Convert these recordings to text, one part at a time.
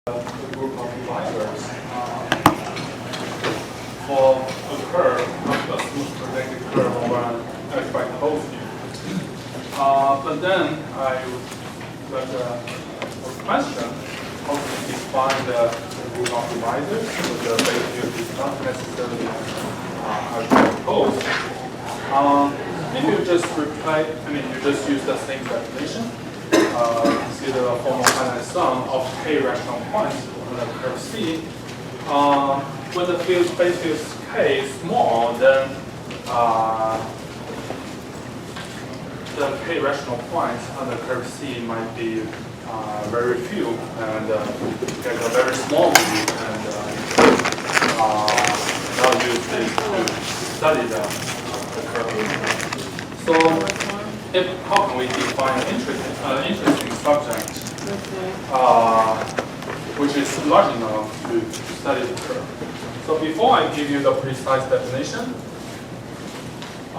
the group of divisors for a curve, a smooth projected curve over an algebraic closed view. But then I got a question: how to define the group of divisors? So the base field is not necessarily algebraic closed. If you just you just use the same definition. Consider a formal finite sum of k rational points on the curve C. When the base field k is small, then the k rational points on the curve C might be very few, and get a very small value, and now use this to study the curve. So. How can we define an interesting subject which is large enough to study the curve? So before I give you the precise definition, I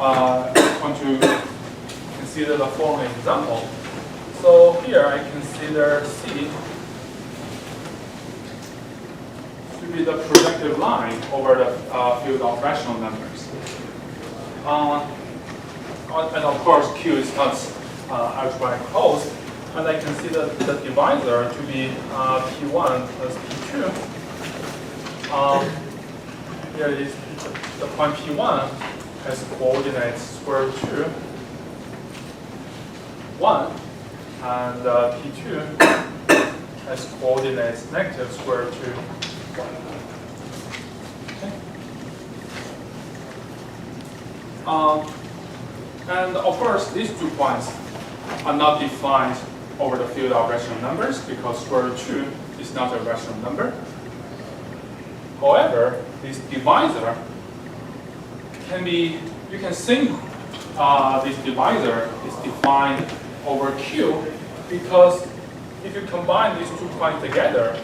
want to consider the following example. So here I consider C to be the projective line over the field of rational numbers. And of course, Q is not algebraic closed, and I consider the divisor to be P1 plus P2. Here is the point P1 has coordinates square root 2, 1, and P2 has coordinates negative square root 2, 1. Okay. And of course, these 2 points are not defined over the field of rational numbers because square root 2 is not a rational number. However, this divisor you can think this divisor is defined over Q because if you combine these 2 points together,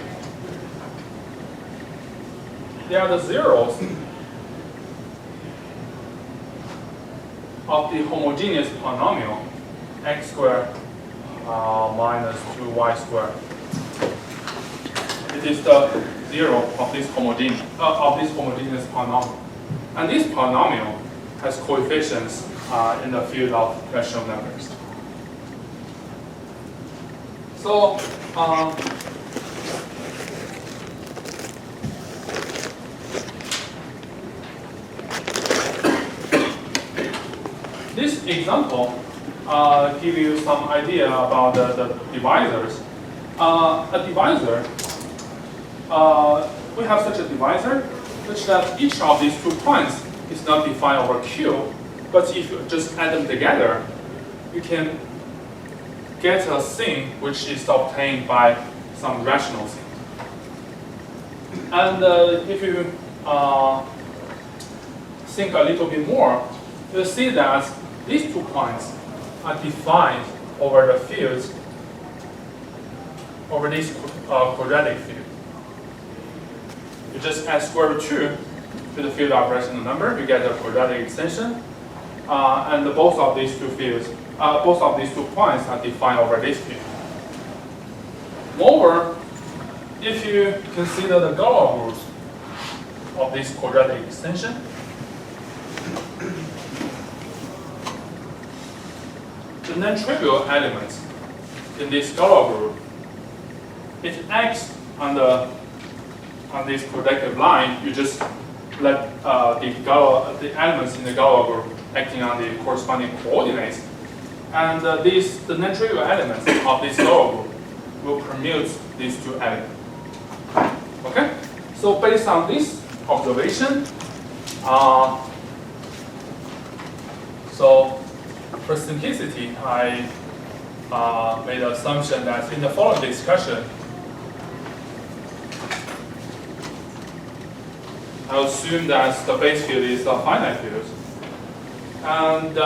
they are the zeros of the homogeneous polynomial x squared minus 2y squared. It is the zero of this homogeneous polynomial, and this polynomial has coefficients in the field of rational numbers. So this example gives you some idea about the divisors. A divisor, we have such a divisor such that each of these 2 points is not defined over Q, but if you just add them together, you can get a thing which is obtained by some rational thing. And if you think a little bit more, you'll see that these 2 points are defined over the fields, over this quadratic field. You just add square root 2 to the field of rational number, you get a quadratic extension, and both of these 2 points are defined over this field. Moreover, if you consider the Gauss rules of this quadratic extension, the non-trivial element in this Gauss group, if x on this projective line, you just let the elements in the Gauss group acting on the corresponding coordinates, and the non-trivial elements of this Gauss group will permute these 2 elements. Okay, so based on this observation, so for simplicity, I made the assumption that in the following discussion, I assume that the base field is a finite field, and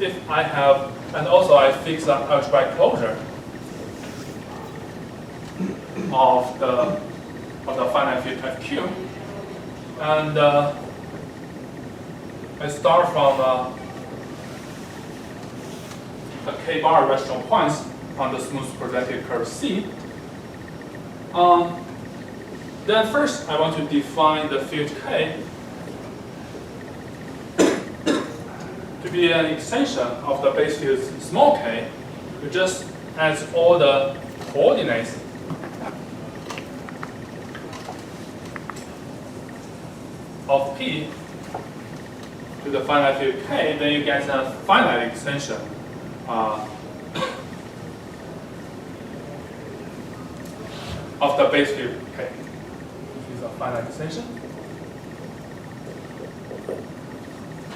if I have, and also I fix the algebraic closure of the finite field FQ, and I start from the k-bar rational points on the smooth projected curve C. Then first, I want to define the field K to be an extension of the base field small k. You just add all the coordinates of P to the finite field K, then you get a finite extension of the base field K. This is a finite extension.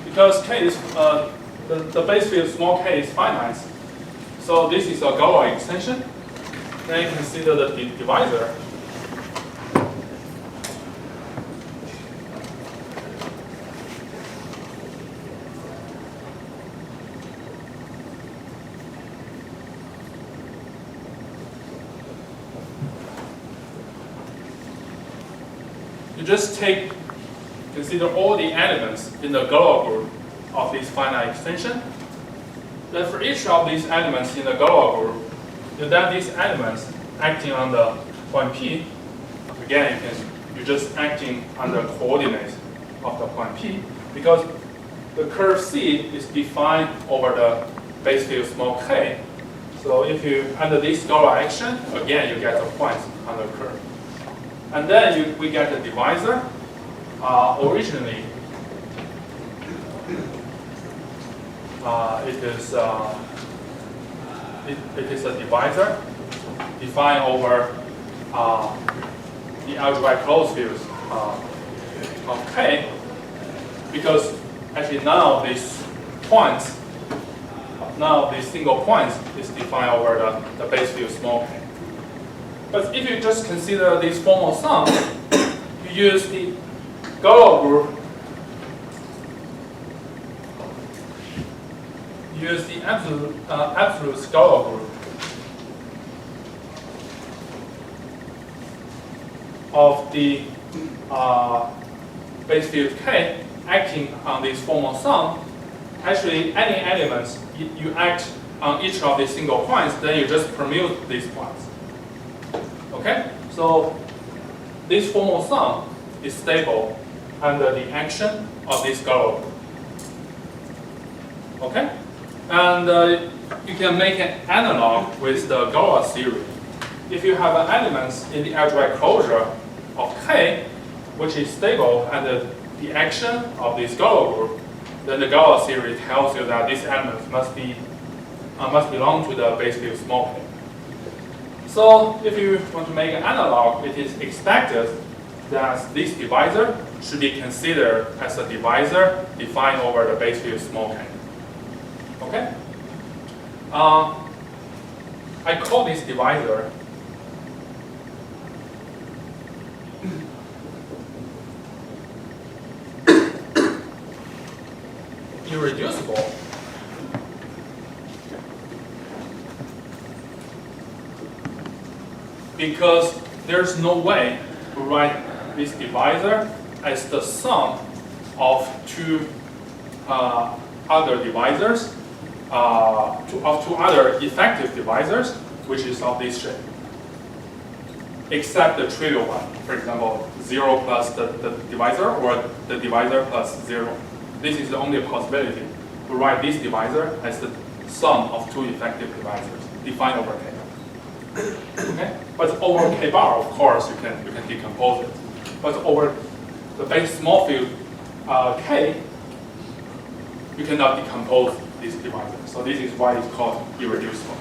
Because K is the base field small k is finite, so this is a Gauss extension. Then you consider the divisor. You just consider all the elements in the Gauss group of this finite extension. Then for each of these elements in the Gauss group, you then these elements acting on the point P. Again, you're just acting on the coordinates of the point P, because the curve C is defined over the base field small k. So if you under this Gauss action, again you get the points on the curve. And then we get the divisor. Originally, it is a divisor defined over the algebraic closed fields of K, because actually none of these points, none of these single points is defined over the base field small k. But if you just consider this formal sum, you use the Gauss group, use the absolute Gauss group of the base field K acting on this formal sum. Actually, any elements you act on each of these single points, then you just permute these points. Okay, so this formal sum is stable under the action of this Gauss group. Okay, and you can make an analog with the Gauss theory. If you have an element in the algebraic closure of K, which is stable under the action of this Gauss group, then the Gauss theory tells you that this element must belong to the base field small k. So if you want to make an analog, it is expected that this divisor should be considered as a divisor defined over the base field small k. Okay? I call this divisor irreducible because there's no way to write this divisor as the sum of two other divisors, of two other effective divisors, which is of this shape, except the trivial one. For example, 0 plus the divisor, or the divisor plus 0. This is the only possibility to write this divisor as the sum of two effective divisors defined over K. Okay? But over K bar, of course, you can decompose it. But over the base small field K, you cannot decompose this divisor. So this is why it's called irreducible.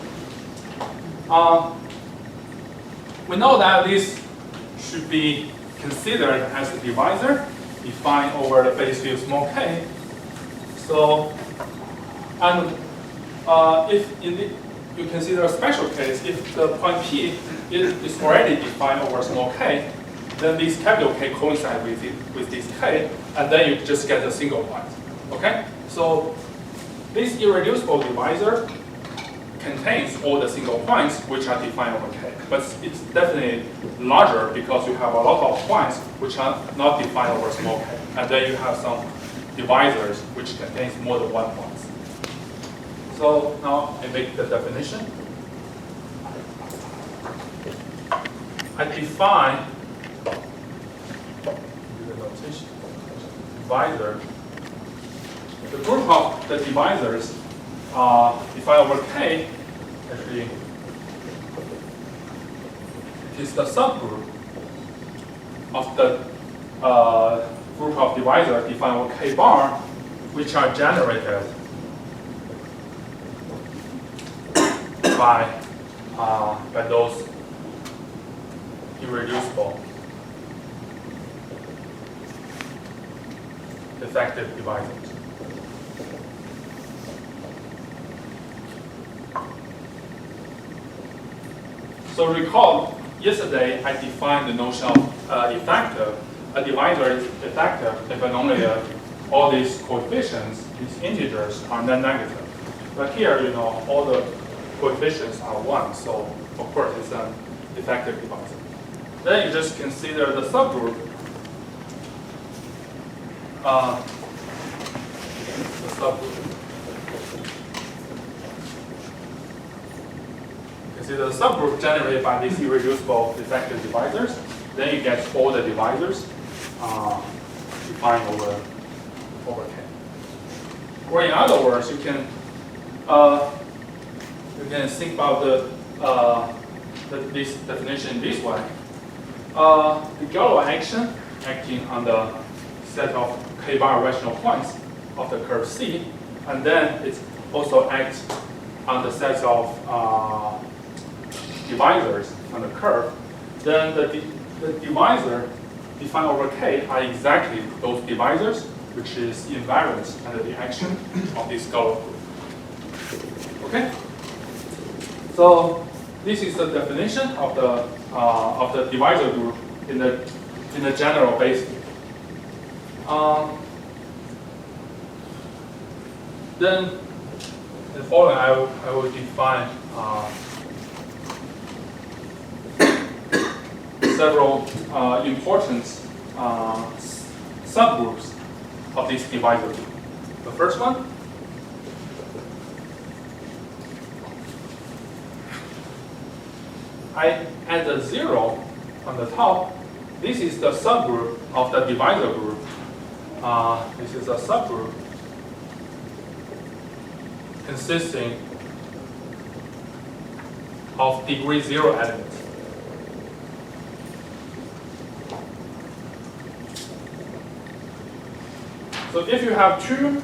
We know that this should be considered as a divisor defined over the base field small k. So, and if you consider a special case, if the point P is already defined over small k, then this capital K coincides with this k, and then you just get a single point. Okay? So this irreducible divisor contains all the single points which are defined over k. But it's definitely larger because you have a lot of points which are not defined over small k. And then you have some divisors which contains more than one point. So now I make the definition. I define divisor, the group of the divisors defined over K, actually, it is the subgroup of the group of divisors defined over K bar, which are generated by those irreducible effective divisors. So recall, yesterday I defined the notion of effective. A divisor is effective if and only all these coefficients, these integers, are non-negative. But here, you know, all the coefficients are 1, so of course it's an effective divisor. Then you just consider the subgroup. The subgroup. Consider the subgroup generated by these irreducible effective divisors. Then you get all the divisors defined over K. Or in other words, you can think about this definition this way. The Gauss action acting on the set of K-bar rational points of the curve C, and then it also acts on the set of divisors on the curve. Then the divisor defined over K are exactly those divisors, which is invariant under the action of this Gauss group. Okay. So this is the definition of the divisor group in the general basis. Then in the following, I will define several important subgroups of this divisor group. The first one, I add a 0 on the top. This is the subgroup of the divisor group. This is a subgroup consisting of degree 0 elements. So if you have two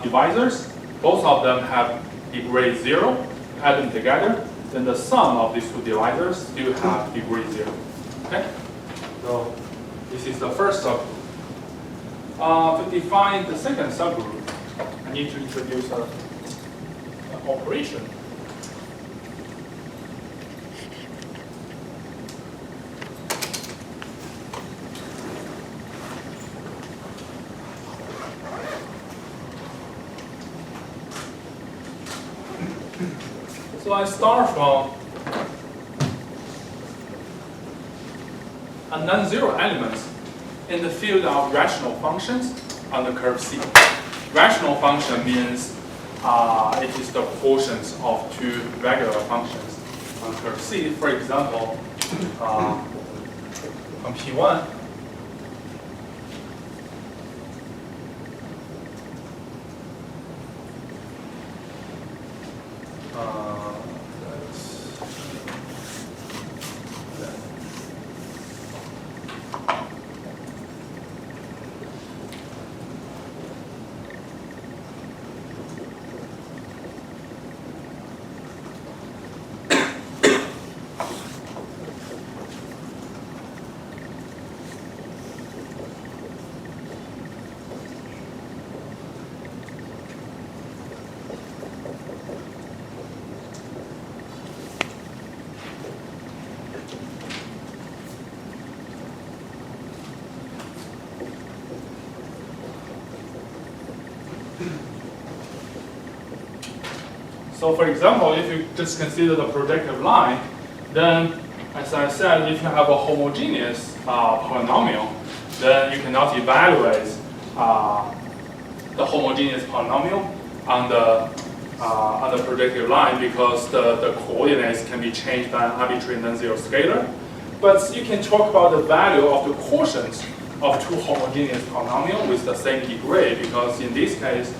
divisors, both of them have degree 0, add them together, then the sum of these two divisors still have degree 0. Okay? So this is the first subgroup. To define the second subgroup, I need to introduce an operation. So I start from a non-zero element in the field of rational functions on the curve C. Rational function means it is the quotient of two regular functions on curve C. For example, on P1, so for example, if you just consider the projective line, then as I said, if you have a homogeneous polynomial, then you cannot evaluate the homogeneous polynomial on the projective line because the coordinates can be changed by an arbitrary non-zero scalar. But you can talk about the value of the quotient of two homogeneous polynomials with the same degree, because in this case,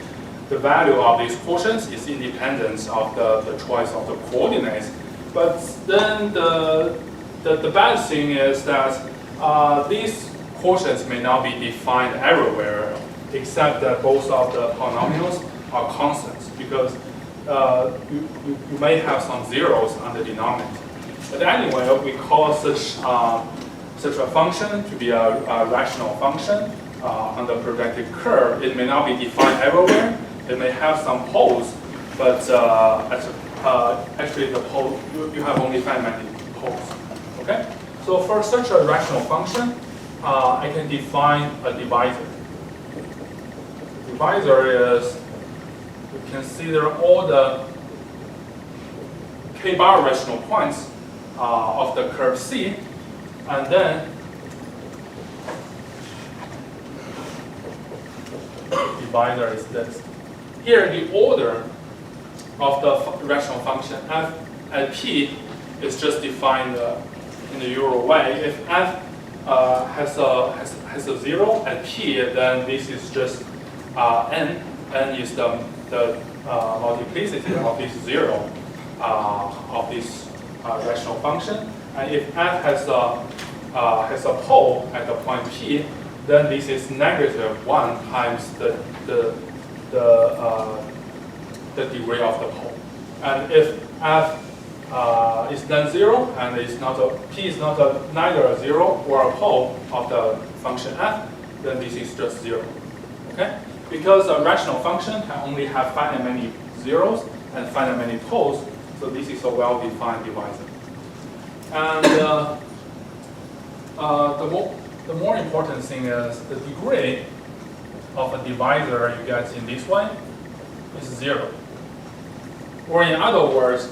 the value of these quotients is independent of the choice of the coordinates. But then the bad thing is that these quotients may not be defined everywhere, except that both of the polynomials are constants, because you may have some zeros on the denominator. But anyway, we call such a function to be a rational function on the projected curve. It may not be defined everywhere. It may have some poles, but actually the pole, you have only finite poles. Okay? So for such a rational function, I can define a divisor. The divisor is, we consider all the k-bar rational points of the curve C, and then divisor is this. Here, the order of the rational function f at p is just defined in the usual way. If f has a 0 at p, then this is just n. N is the multiplicity of this 0 of this rational function. And if f has a pole at the point p, then this is -1 times the degree of the pole. And if f is non-zero and p is neither a 0 or a pole of the function f, then this is just 0. Okay? Because a rational function can only have finite many zeros and finite many poles, so this is a well-defined divisor. And the more important thing is the degree of a divisor you get in this way is 0. Or in other words,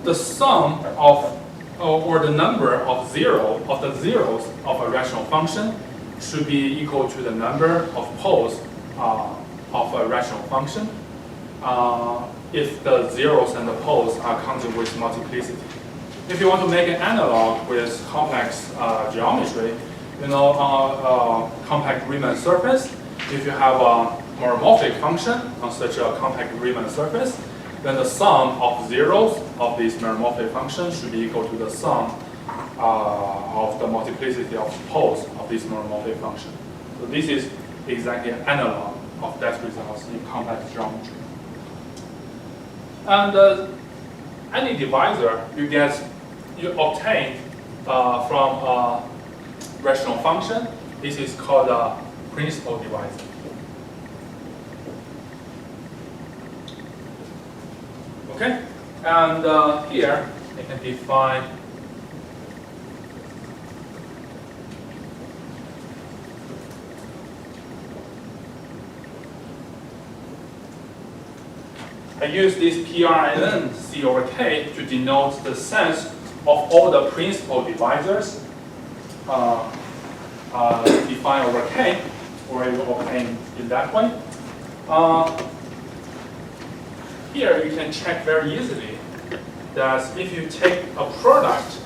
the sum of or the number of the zeros of a rational function should be equal to the number of poles of a rational function if the zeros and the poles are counted with multiplicity. If you want to make an analog with complex geometry, you know, on a compact Riemann surface, if you have a meromorphic function on such a compact Riemann surface, then the sum of zeros of this meromorphic function should be equal to the sum of the multiplicity of poles of this meromorphic function. So this is exactly an analog of that result in complex geometry. And any divisor you obtain from a rational function, this is called a principal divisor. Okay, and here I can define I use this PRNN C over K to denote the sense of all the principal divisors defined over K, or you obtain in that way. Here you can check very easily that if you take a product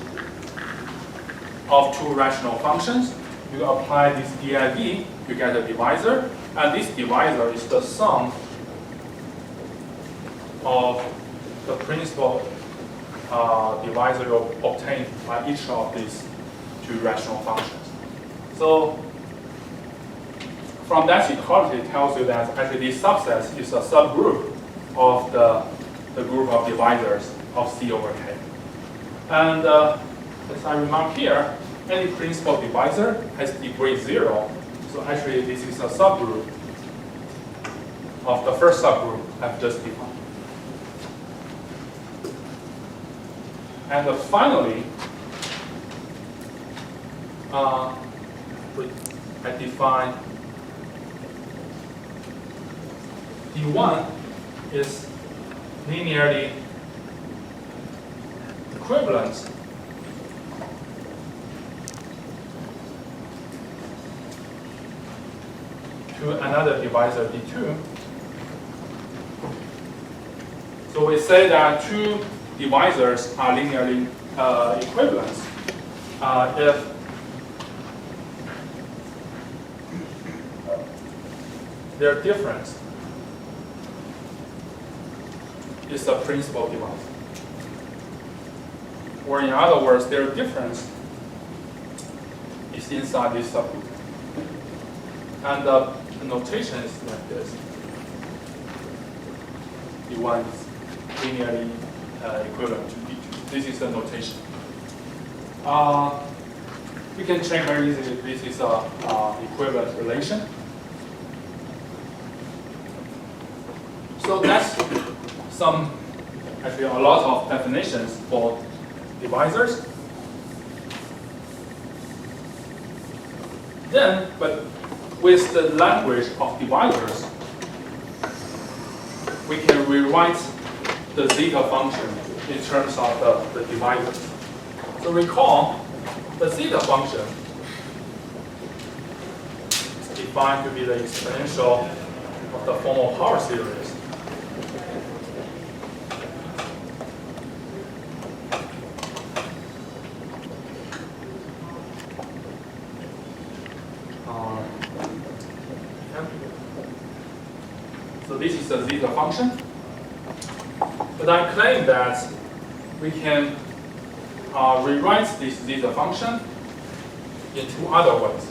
of two rational functions, you apply this div, you get a divisor, and this divisor is the sum of the principal divisor you obtain by each of these two rational functions. So from that equality, it tells you that actually this subset is a subgroup of the group of divisors of C over K. And as I remark here, any principal divisor has degree 0. So actually this is a subgroup of the first subgroup I've just defined. And finally, I define D1 is linearly equivalent to another divisor D2. So we say that two divisors are linearly equivalent if their difference is a principal divisor. Or in other words, their difference is inside this subgroup. And the notation is like this. D1 is linearly equivalent to D2. This is the notation. You can check very easily if this is an equivalent relation. So that's actually a lot of definitions for divisors. Then, but with the language of divisors, we can rewrite the zeta function in terms of the divisors. So recall, the zeta function is defined to be the exponential of the formal power series. So this is the zeta function. But I claim that we can rewrite this zeta function in two other ways.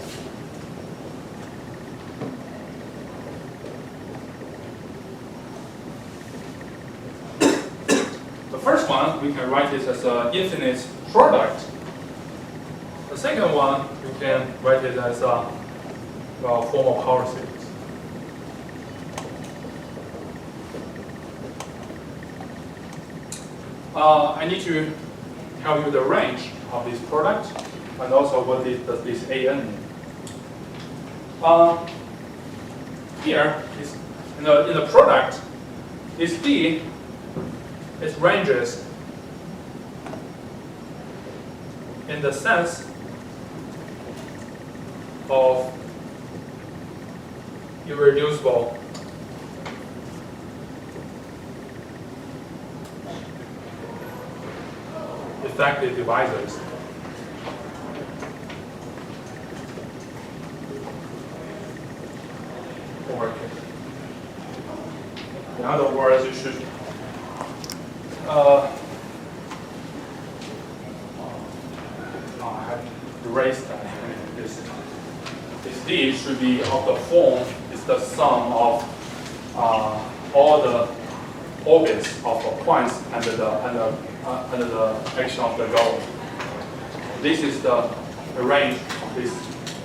The first one, we can write it as an infinite product. The second one, we can write it as a formal power series. I need to tell you the range of this product and also what does this AN mean. Here is in the product, this D, it ranges in the sense of irreducible effective divisors. Over K. In other words, you should I have erased that. This D should be of the form is the sum of all the orbits of the points under the action of the Gauss. This is the range of this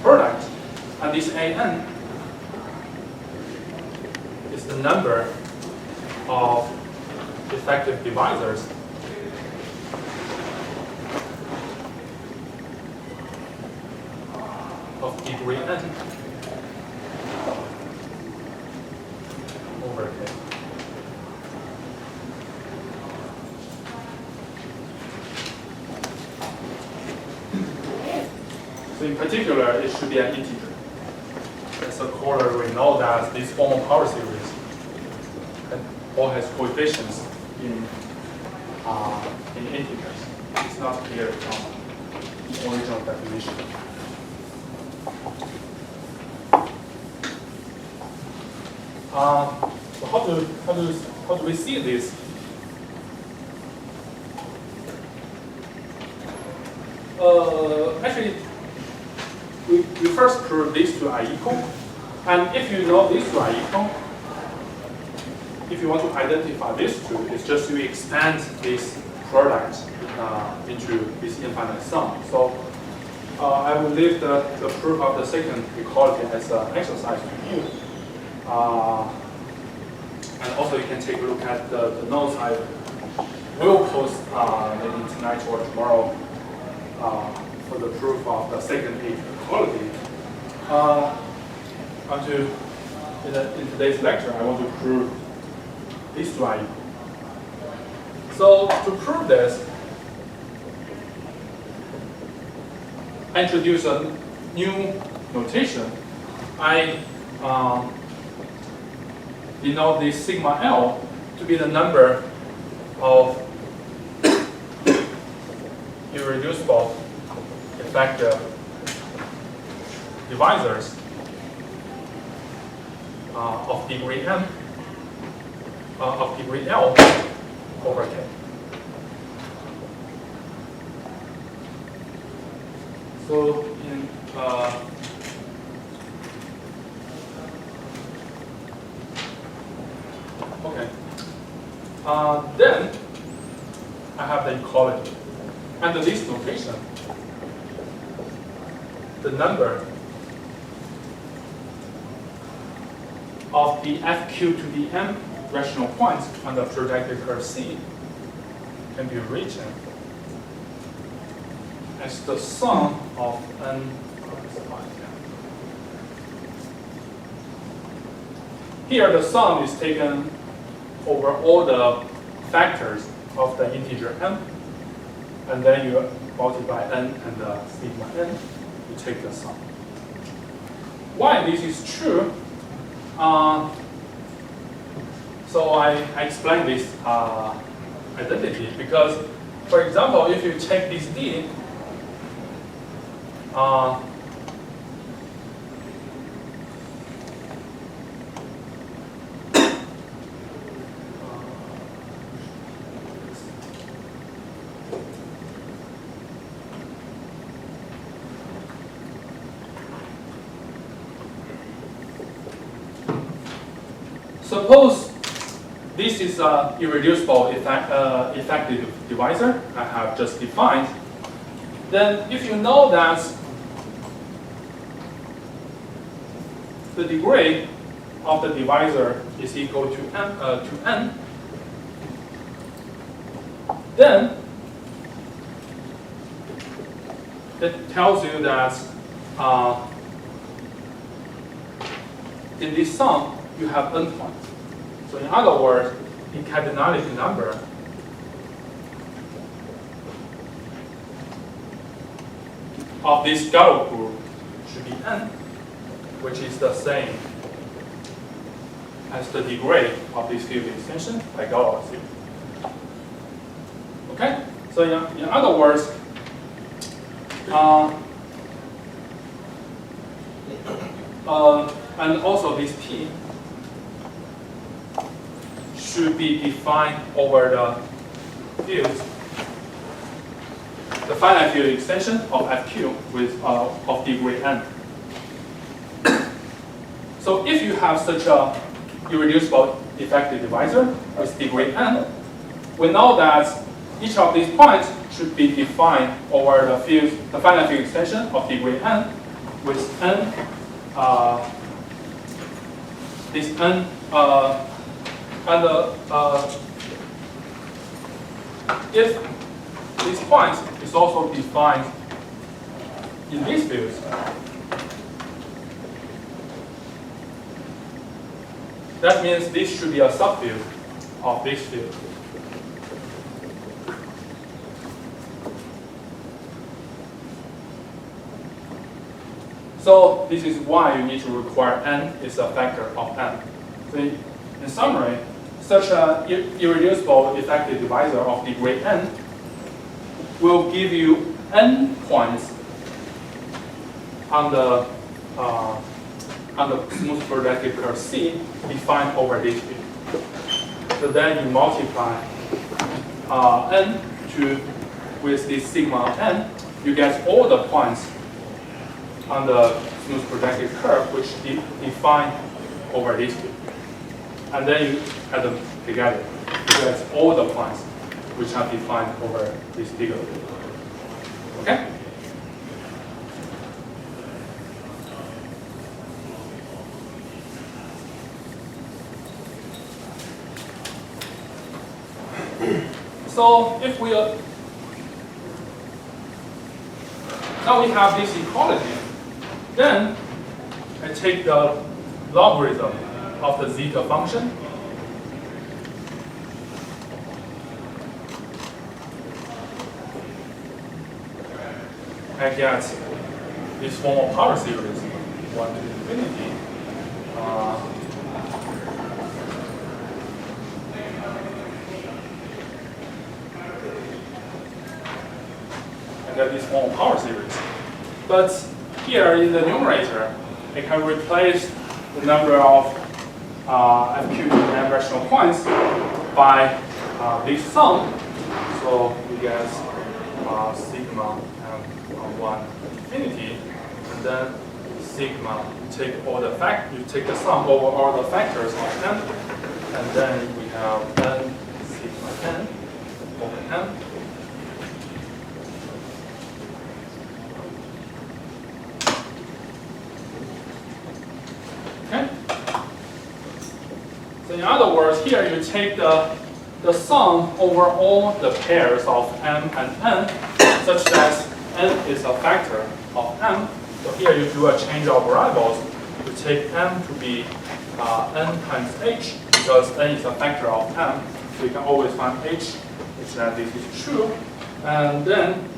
product, and this AN is the number of effective divisors of degree n over K. So in particular, it should be an integer. As a corollary, we know that this formal power series all has coefficients in integers. It's not clear from the original definition. So how do we see this? Actually, we first prove these two are equal, and if you know these two are equal, if you want to identify these two, it's just to expand this product into this infinite sum. So I will leave the proof of the second equality as an exercise to you. And also you can take a look at the notes I will post maybe tonight or tomorrow for the proof of the second equality. In today's lecture, I want to prove these two are equal. So to prove this, I introduce a new notation. I denote this sigma L to be the number of irreducible effective divisors of degree n of degree L over K. So in okay, then I have the equality. Under this notation, the number of the fq to the n rational points on the projected curve C can be written as the sum of n plus 1. Here, the sum is taken over all the factors of the integer n, and then you multiply n and the sigma n, you take the sum. Why this is true? So I explain this identity because, for example, if you take this D, suppose this is an irreducible effective divisor I have just defined. Then if you know that the degree of the divisor is equal to n, then it tells you that in this sum you have n points. So in other words, the cardinality number of this Gauss group should be n, which is the same as the degree of this field extension by Gauss. Okay? So in other words, and also this T should be defined over the fields, the finite field extension of FQ with of degree n. So if you have such a irreducible effective divisor with degree n, we know that each of these points should be defined over the field, the finite field extension of degree n with n, this n, and if this point is also defined in these fields, that means this should be a subfield of this field. So this is why you need to require n is a factor of n. So in summary, such an irreducible effective divisor of degree n will give you n points on the smooth projective curve C defined over this field. So then you multiply n with this sigma n, you get all the points on the smooth projective curve which define over this field. And then you add them together. You get all the points which are defined over this bigger field. Okay? So if we now we have this equality, then I take the logarithm of the zeta function. I get this form of power series, 1 to infinity. I get this form of power series. But here in the numerator, I can replace the number of FQ to n rational points by this sum. So we get sigma m1 infinity, and then sigma, you take the sum over all the factors of n, and then we have n sigma n over n. Okay? So in other words, here you take the sum over all the pairs of m and n, such that n is a factor of m. So here you do a change of variables. You take m to be n times h, because n is a factor of m. So you can always find h, which that this is true. And then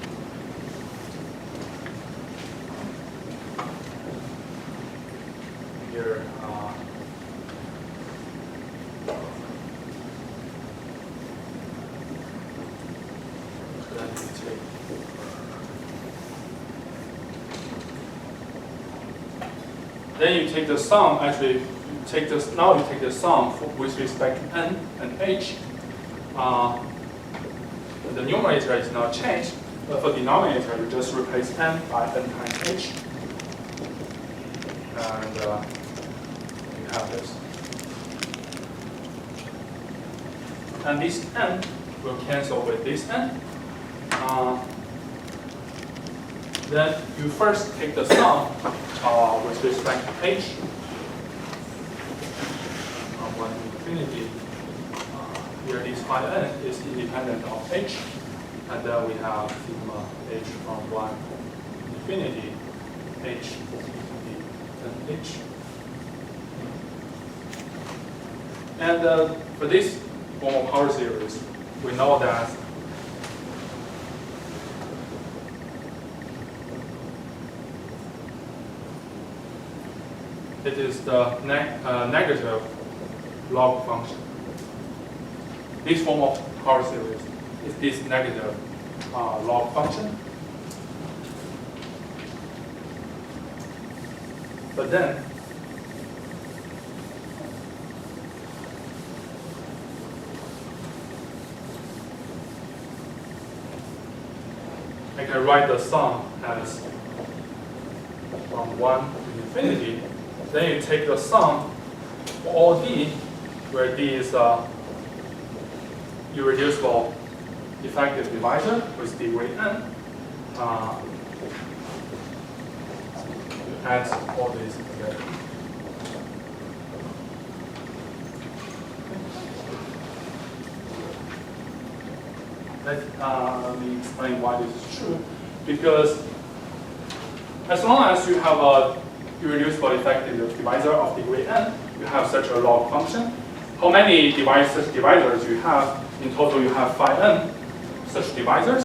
here, then you take the sum, actually, now you take the sum with respect to n and h. The numerator is not changed, but for denominator, you just replace n by n times h. And you have this. And this n will cancel with this n. Then you first take the sum with respect to h. 1 to infinity. Here this phi n is independent of h. And then we have sigma h from 1 to infinity, h and h. And for this form of power series, we know that it is the negative log function. This form of power series is this negative log function. But then I can write the sum as from 1 to infinity. Then you take the sum for all d, where d is irreducible effective divisor with degree n. You add all these together. Let me explain why this is true. Because as long as you have a irreducible effective divisor of degree n, you have such a log function. How many divisors you have? In total, you have phi n such divisors.